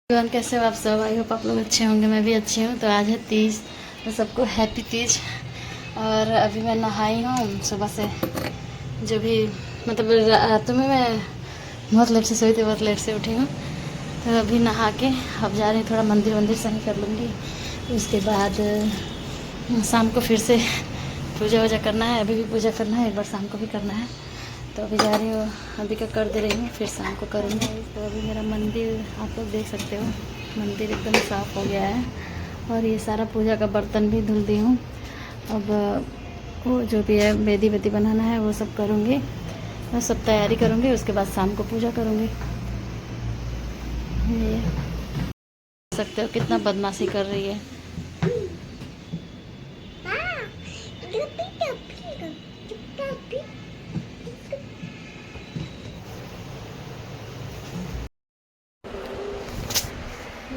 Everyone, कैसे हो आप सब? आई होप आप लोग अच्छे होंगे, मैं भी अच्छी हूँ। तो आज है तीज, तो सबको हैप्पी तीज। और अभी मैं नहाई हूँ सुबह से, जो भी मतलब रात में मैं बहुत लेट से सोई थी, बहुत लेट से उठी हूँ। तो अभी नहा के अब जा रही हूँ, थोड़ा मंदिर वंदिर सही कर लूँगी। उसके बाद शाम को फिर से पूजा वूजा करना है। अभी भी पूजा करना है, एक बार शाम को भी करना है। तो अभी जा रही हूँ, अभी का कर दे रही हूँ, फिर शाम को करूँगी। तो अभी मेरा मंदिर आप लोग देख सकते हो, मंदिर एकदम साफ़ हो गया है। और ये सारा पूजा का बर्तन भी धुल दी हूँ। अब वो जो भी है बेदी वेदी बनाना है वो सब करूँगी, मैं सब तैयारी करूँगी। उसके बाद शाम को पूजा करूँगी। ये देख सकते हो कितना बदमाशी कर रही है।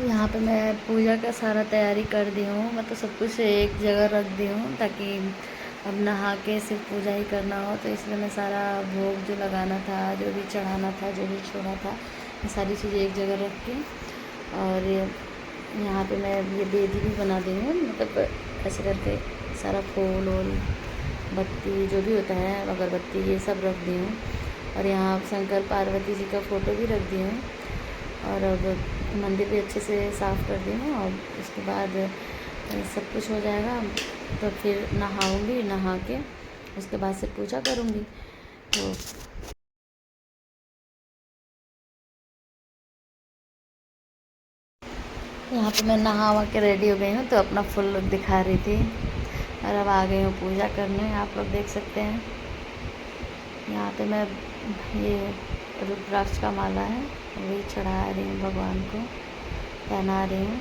यहाँ पे मैं पूजा का सारा तैयारी कर दी हूँ, मतलब सब कुछ एक जगह रख दी हूँ, ताकि अब नहा के सिर्फ पूजा ही करना हो। तो इसलिए मैं सारा भोग जो लगाना था, जो भी चढ़ाना था, जो भी छोड़ा था, ये सारी चीज़ें एक जगह रख के, और यहाँ पे मैं ये बेदी भी बना दी हूँ, मतलब ऐसे करके सारा फूल वूल बत्ती जो भी होता है, अगरबत्ती, ये सब रख दी हूँ। और यहाँ शंकर पार्वती जी का फ़ोटो भी रख दी हूँ। और अब मंदिर भी अच्छे से साफ़ कर दी हूँ। और उसके बाद सब कुछ हो जाएगा तो फिर नहाऊंगी, नहा के उसके बाद से पूजा करूँगी। तो यहाँ पे मैं नहा वहा के रेडी हो गई हूँ, तो अपना फुल लुक दिखा रही थी। और अब आ गई हूँ पूजा करने, आप लोग देख सकते हैं। यहाँ पे मैं ये रुद्राक्ष का माला है, वही चढ़ा रही हूँ भगवान को, पहना रही हूँ,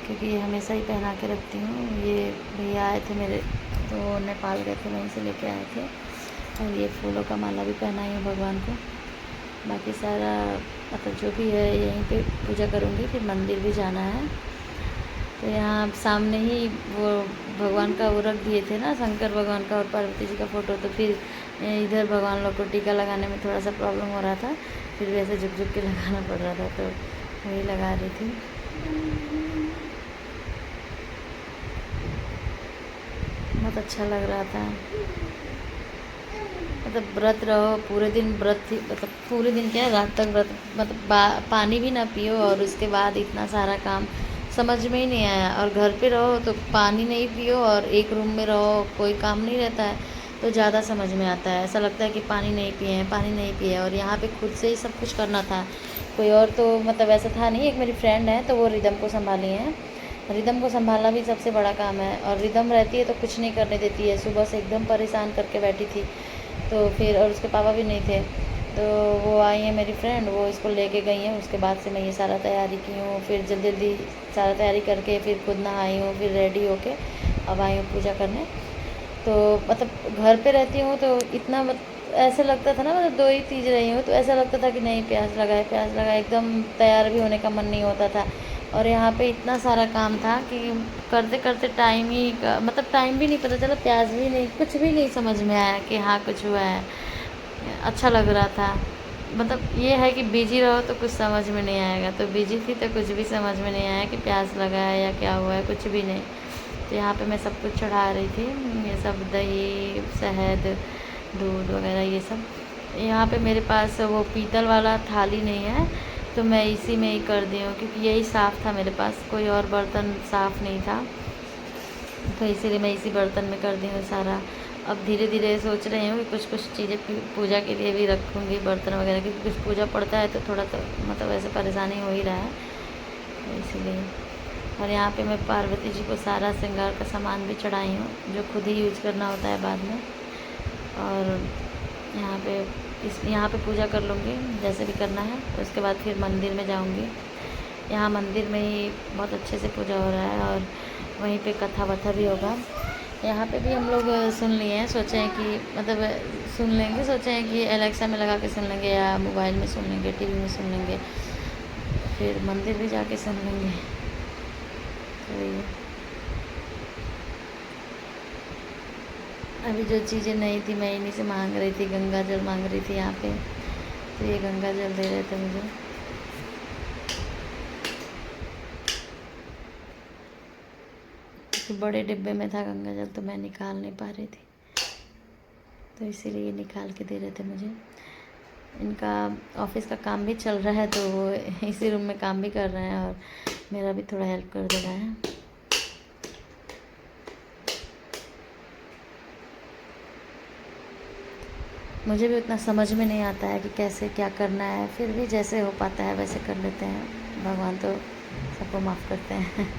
क्योंकि ये हमेशा ही पहना के रखती हूँ। ये भैया आए थे मेरे, तो नेपाल गए थे, वहीं से लेके आए थे। और ये फूलों का माला भी पहनाई हूँ भगवान को। बाकी सारा मतलब जो भी है यहीं पे पूजा करूँगी, फिर मंदिर भी जाना है। तो यहाँ सामने ही वो भगवान का वो रख दिए थे ना, शंकर भगवान का और पार्वती जी का फ़ोटो। तो फिर इधर भगवान लोग को टीका लगाने में थोड़ा सा प्रॉब्लम हो रहा था, फिर वैसे झुक झुक के लगाना पड़ रहा था, तो वही लगा रही थी। बहुत अच्छा लग रहा था। मतलब व्रत रहो पूरे दिन, व्रत ही मतलब पूरे दिन क्या, रात तक व्रत, मतलब पानी भी ना पियो, और उसके बाद इतना सारा काम समझ में ही नहीं आया। और घर पे रहो तो पानी नहीं पियो, और एक रूम में रहो, कोई काम नहीं रहता है, तो ज़्यादा समझ में आता है। ऐसा लगता है कि पानी नहीं पिए हैं, पानी नहीं पिए। और यहाँ पे खुद से ही सब कुछ करना था, कोई और तो मतलब ऐसा था नहीं। एक मेरी फ्रेंड है, तो वो रिदम को संभाली हैं। रिदम को संभालना भी सबसे बड़ा काम है, और रिदम रहती है तो कुछ नहीं करने देती है। सुबह से एकदम परेशान करके बैठी थी, तो फिर और उसके पापा भी नहीं थे, तो वो आई है मेरी फ्रेंड, वो इसको लेके गई हैं। उसके बाद से मैं ये सारा तैयारी की हूँ, फिर जल्दी जल्दी सारा तैयारी करके फिर खुद नहाई हूँ, फिर रेडी होके अब आई हूँ पूजा करने। तो मतलब घर पे रहती हूँ तो इतना ऐसे लगता था ना, मतलब दो ही चीज़ रही हूँ, तो ऐसा लगता था कि नहीं, प्यास लगा है, प्यास लगा है, एकदम तैयार भी होने का मन नहीं होता था। और यहाँ पे इतना सारा काम था कि करते करते टाइम ही मतलब टाइम भी नहीं पता चला, प्यास भी नहीं, कुछ भी नहीं समझ में आया कि हाँ कुछ हुआ है। अच्छा लग रहा था। मतलब ये है कि बिजी रहो तो कुछ समझ में नहीं आएगा, तो बिजी थी तो कुछ भी समझ में नहीं आया कि प्यास लगा है या क्या हुआ है, कुछ भी नहीं। तो यहाँ पे मैं सब कुछ चढ़ा रही थी, ये सब दही, शहद, दूध वगैरह ये सब। यहाँ पे मेरे पास वो पीतल वाला थाली नहीं है, तो मैं इसी में ही कर दी हूँ, क्योंकि यही साफ़ था मेरे पास, कोई और बर्तन साफ़ नहीं था, तो इसीलिए मैं इसी बर्तन में कर दी हूँ सारा। अब धीरे धीरे सोच रही हूँ कि कुछ कुछ चीज़ें पूजा के लिए भी रखूँगी, बर्तन वगैरह, क्योंकि कुछ पूजा पड़ता है तो थोड़ा तो मतलब ऐसे परेशानी हो ही रहा है, तो इसीलिए। और यहाँ पे मैं पार्वती जी को सारा श्रृंगार का सामान भी चढ़ाई हूँ, जो खुद ही यूज करना होता है बाद में। और यहाँ पे पूजा कर लूँगी जैसे भी करना है, तो उसके बाद फिर मंदिर में जाऊँगी। यहाँ मंदिर में ही बहुत अच्छे से पूजा हो रहा है, और वहीं पे कथा वथा भी होगा। यहाँ पे भी हम लोग सुन लिए हैं, सोचे हैं कि मतलब सुन लेंगे, सोचे हैं कि एलेक्सा में लगा के सुन लेंगे, या मोबाइल में सुन लेंगे, टीवी में सुन लेंगे, फिर मंदिर भी जाके सुन लेंगे। तो ये अभी जो चीज़ें नहीं थी मैं इन्हीं से मांग रही थी, गंगा जल मांग रही थी यहाँ पे, तो ये गंगा जल दे रहे थे मुझे। कि बड़े डिब्बे में था गंगा जल, तो मैं निकाल नहीं पा रही थी, तो इसीलिए निकाल के दे रहे थे मुझे। इनका ऑफिस का काम भी चल रहा है, तो वो इसी रूम में काम भी कर रहे हैं और मेरा भी थोड़ा हेल्प कर दे रहा है। मुझे भी उतना समझ में नहीं आता है कि कैसे क्या करना है, फिर भी जैसे हो पाता है वैसे कर लेते हैं। भगवान तो सबको माफ़ करते हैं।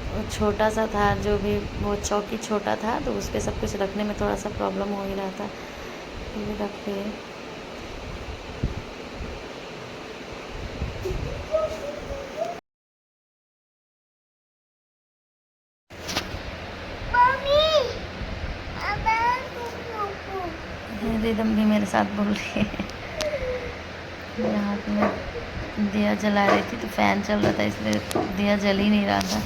वो छोटा सा था, जो भी वो चौकी छोटा था, तो उस पर सब कुछ रखने में थोड़ा सा प्रॉब्लम हो ही रहा था, फिर भी रख के। रिदम भी मेरे साथ बोल रही है। यहाँ पे मैं दिया जला रही थी, तो फ़ैन चल रहा था, इसलिए दिया जल ही नहीं रहा था।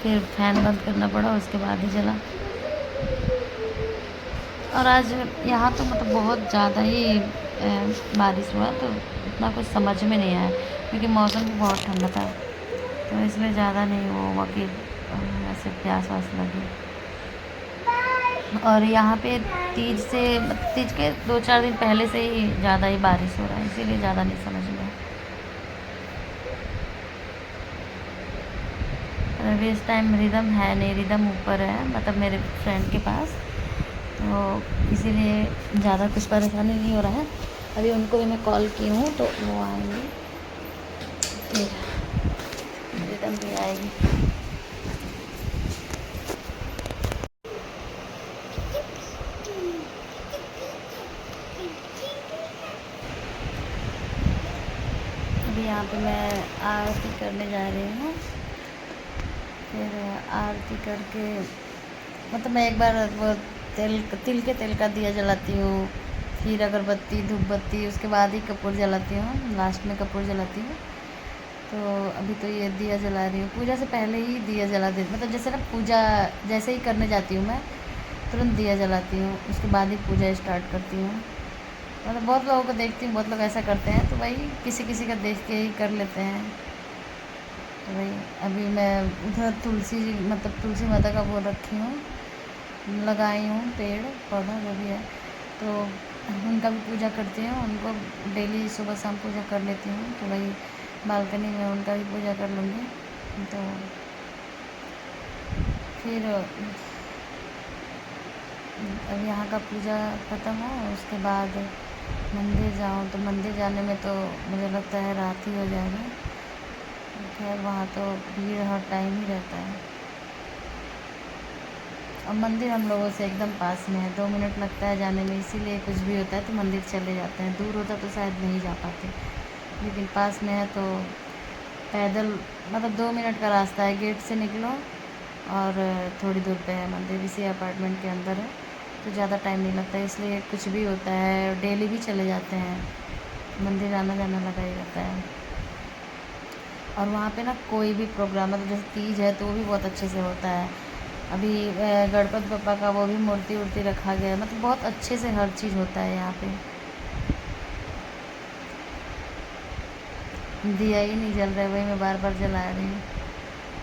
फिर फैन बंद करना पड़ा, उसके बाद ही जला। और आज यहाँ तो मतलब बहुत ज़्यादा ही बारिश हुआ, तो इतना कुछ समझ में नहीं आया, क्योंकि मौसम भी बहुत ठंडा था, तो इसलिए ज़्यादा नहीं वो हुआ कि ऐसे प्यास वास लगी। और यहाँ पे तीज के 2-4 दिन पहले से ही ज़्यादा ही बारिश हो रहा है, इसीलिए ज़्यादा नहीं समझ में आया। अभी इस टाइम रिदम है नहीं, रिदम ऊपर है, मतलब मेरे फ्रेंड के पास, तो इसीलिए ज़्यादा कुछ परेशानी नहीं हो रहा है। अभी उनको भी मैं कॉल की हूँ, तो वो आएंगे, फिर रिदम भी आएगी। अभी यहाँ पे मैं आरती करने जा रही हूँ। फिर आरती करके मतलब मैं एक बार वो तिल के तेल का दिया जलाती हूँ, फिर अगरबत्ती धूप बत्ती, उसके बाद ही कपूर जलाती हूँ, लास्ट में कपूर जलाती हूँ। तो अभी तो ये दिया जला रही हूँ, पूजा से पहले ही दिया जला देती, मतलब जैसे ना पूजा जैसे ही करने जाती हूँ मैं, तुरंत दिया जलाती हूँ, उसके बाद ही पूजा स्टार्ट करती हूँ। मतलब बहुत लोगों को देखती हूँ, बहुत लोग ऐसा करते हैं, तो वही किसी किसी का देख के ही कर लेते हैं। तो वही अभी मैं उधर तुलसी जी, मतलब तुलसी माता का वो रखी हूँ, लगाई हूँ, पेड़ पौधा जो भी है, तो उनका भी पूजा करती हूँ, उनको डेली सुबह शाम पूजा कर लेती हूँ। तो वही बालकनी में उनका भी पूजा कर लूँगी। तो फिर अब यहाँ का पूजा ख़त्म हो, उसके बाद मंदिर जाऊँ, तो मंदिर जाने में तो मुझे लगता है रात ही हो जाएगा। खैर वहाँ तो भीड़ हर टाइम ही रहता है, और मंदिर हम लोगों से एकदम पास में है, 2 मिनट लगता है जाने में, इसीलिए कुछ भी होता है तो मंदिर चले जाते हैं। दूर होता तो शायद नहीं जा पाते, लेकिन पास में है तो पैदल, मतलब 2 मिनट का रास्ता है, गेट से निकलो और थोड़ी दूर पे है मंदिर, इसी अपार्टमेंट के अंदर है, तो ज़्यादा टाइम नहीं लगता, इसलिए कुछ भी होता है डेली भी चले जाते हैं, मंदिर आना जाना लगा ही रहता है। और वहाँ पे ना कोई भी प्रोग्राम, मतलब जैसे तीज है तो वो भी बहुत अच्छे से होता है। अभी गणपति बप्पा का वो भी मूर्ति वूर्ति रखा गया है, मतलब बहुत अच्छे से हर चीज़ होता है यहाँ पे। दिया ही नहीं जल रहा है, वही मैं बार बार जला रही हूँ,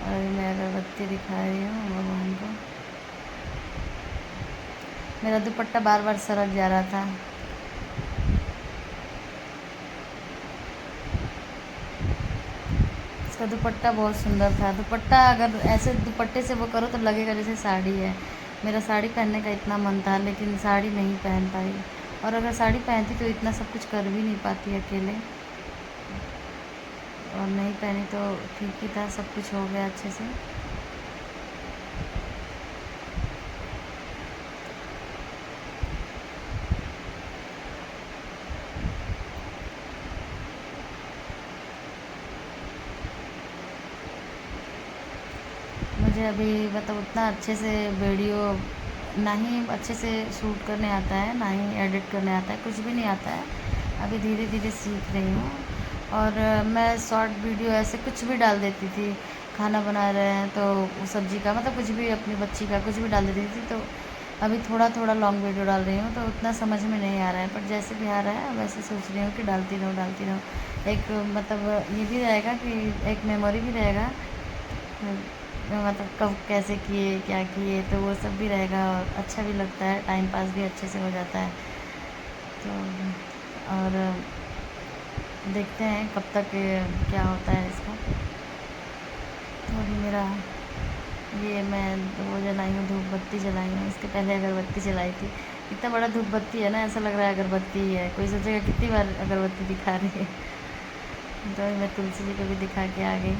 और अभी मैं अगरबत्ती दिखा रही हूँ भगवान को। मेरा दुपट्टा बार बार सरक जा रहा था। इसका दुपट्टा बहुत सुंदर था, दुपट्टा अगर ऐसे दुपट्टे से वो करो तो लगेगा जैसे साड़ी है। मेरा साड़ी पहनने का इतना मन था, लेकिन साड़ी नहीं पहन पाई, और अगर साड़ी पहनती तो इतना सब कुछ कर भी नहीं पाती अकेले, और नहीं पहनी तो ठीक ही था, सब कुछ हो गया अच्छे से। मुझे अभी मतलब उतना अच्छे से वीडियो ना ही अच्छे से शूट करने आता है, ना ही एडिट करने आता है, कुछ भी नहीं आता है। अभी धीरे धीरे सीख रही हूँ, और मैं शॉर्ट वीडियो ऐसे कुछ भी डाल देती थी, खाना बना रहे हैं तो वो सब्जी का मतलब कुछ भी, अपनी बच्ची का कुछ भी डाल देती थी। तो अभी थोड़ा थोड़ा लॉन्ग वीडियो डाल रही हूँ, तो उतना समझ में नहीं आ रहा है, पर जैसे भी आ रहा है वैसे सोच रही हूँ कि डालती रहूँ डालती रहूँ। एक मतलब ये भी रहेगा कि एक मेमोरी भी रहेगा, मतलब कब कैसे किए क्या किए, तो वो सब भी रहेगा और अच्छा भी लगता है, टाइम पास भी अच्छे से हो जाता है। तो और देखते हैं कब तक क्या होता है इसका। तो अभी मेरा ये मैं वो जलाई हूँ, धूप बत्ती जलाई हूँ, इसके पहले अगरबत्ती जलाई थी। इतना बड़ा धूप बत्ती है ना, ऐसा लग रहा है अगरबत्ती ही है, कोई सोचेगा कितनी बार अगरबत्ती दिखा रही है। तो मैं तुलसी जी को भी दिखा के आ गई।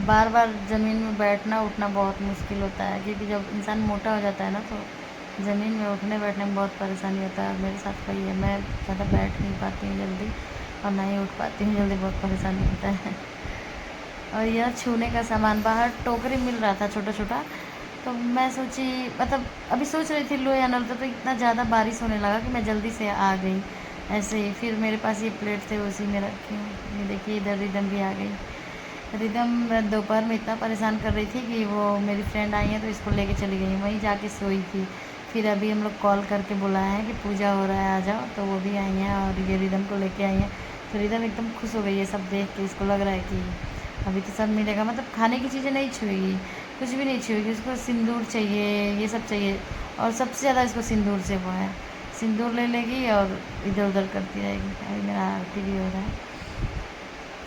बार बार ज़मीन में बैठना उठना बहुत मुश्किल होता है, क्योंकि जब इंसान मोटा हो जाता है ना, तो ज़मीन में उठने बैठने में बहुत परेशानी होता है। मेरे साथ वही है, मैं ज़्यादा बैठ नहीं पाती हूँ जल्दी, और ना ही उठ पाती हूँ जल्दी, बहुत परेशानी होता है। और यह छूने का सामान बाहर टोकरी मिल रहा था छोटा छोटा, तो मैं सोची, मतलब अभी सोच रही थी लो या ना लो, तो इतना ज़्यादा बारिश होने लगा कि मैं जल्दी से आ गई ऐसे ही। फिर मेरे पास ये प्लेट थे, उसी में रखी हूँ। ये देखिए इधर रिदम भी आ गई। रिदम दोपहर में इतना परेशान कर रही थी कि वो मेरी फ्रेंड आई है तो इसको लेके चली गई, वहीं जाके सोई थी। फिर अभी हम लोग कॉल करके बुलाए हैं कि पूजा हो रहा है आ जाओ, तो वो भी आई हैं और ये रिदम को लेके आई हैं। तो रिदम एकदम खुश हो गई है सब देख के, इसको लग रहा है कि अभी तो सब मिलेगा, मतलब खाने की चीज़ें नहीं छुएगी, कुछ भी नहीं छुएगी, उसको सिंदूर चाहिए, ये सब चाहिए। और सबसे ज़्यादा इसको सिंदूर से वो है, सिंदूर ले लेगी और इधर उधर करती रहेगी। अभी मेरा आरती भी हो रहा है,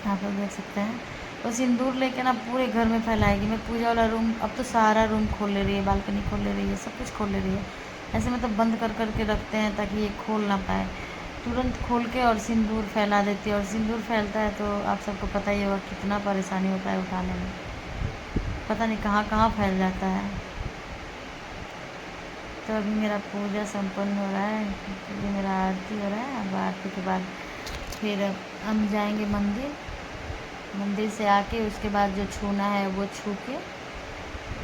आप लोग देख सकते हैं। तो सिंदूर लेके ना पूरे घर में फैलाएगी। मैं पूजा वाला रूम, अब तो सारा रूम खोल ले रही है, बालकनी खोल ले रही है, सब कुछ खोल ले रही है। ऐसे मतलब बंद कर कर के रखते हैं ताकि ये खोल ना पाए, तुरंत खोल के और सिंदूर फैला देती है। और सिंदूर फैलता है तो आप सबको पता ही होगा कितना परेशानी होता है उठाने में, पता नहीं कहाँ कहाँ फैल जाता है। तो अभी मेरा पूजा संपन्न हो रहा है, अभी मेरा आरती हो रहा है। अब आरती के बाद फिर हम जाएंगे मंदिर, मंदिर से आके उसके बाद जो छूना है वो छू के,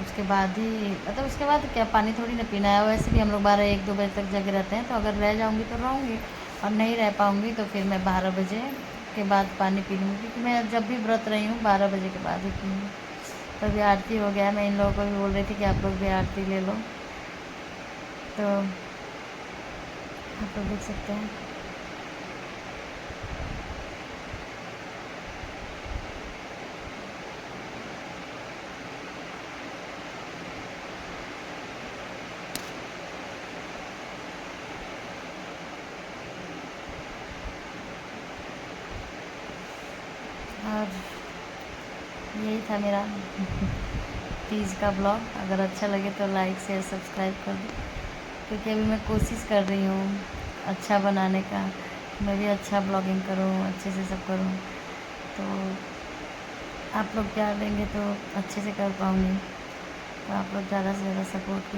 उसके बाद ही मतलब उसके बाद क्या, पानी थोड़ी ना पीना है। वैसे भी हम लोग 12 1 2 बजे तक जगे रहते हैं, तो अगर रह जाऊँगी तो रहूँगी, और नहीं रह पाऊँगी तो फिर मैं 12 बजे के बाद पानी पी लूँगी, क्योंकि मैं जब भी व्रत रही हूँ 12 बजे के बाद ही पीऊँगी। तो अभी आरती हो गया, मैं इन लोगों को भी बोल रही थी कि आप लोग भी आरती ले लो। तो आप लोग देख सकते हैं। और यही था मेरा तीज का ब्लॉग। अगर अच्छा लगे तो लाइक शेयर सब्सक्राइब कर दो, क्योंकि अभी मैं कोशिश कर रही हूँ अच्छा बनाने का, मैं भी अच्छा ब्लॉगिंग करूँ, अच्छे से सब करूँ। तो आप लोग प्यार देंगे तो अच्छे से कर पाऊँगी। तो आप लोग ज़्यादा से ज़्यादा सपोर्ट कीजिए।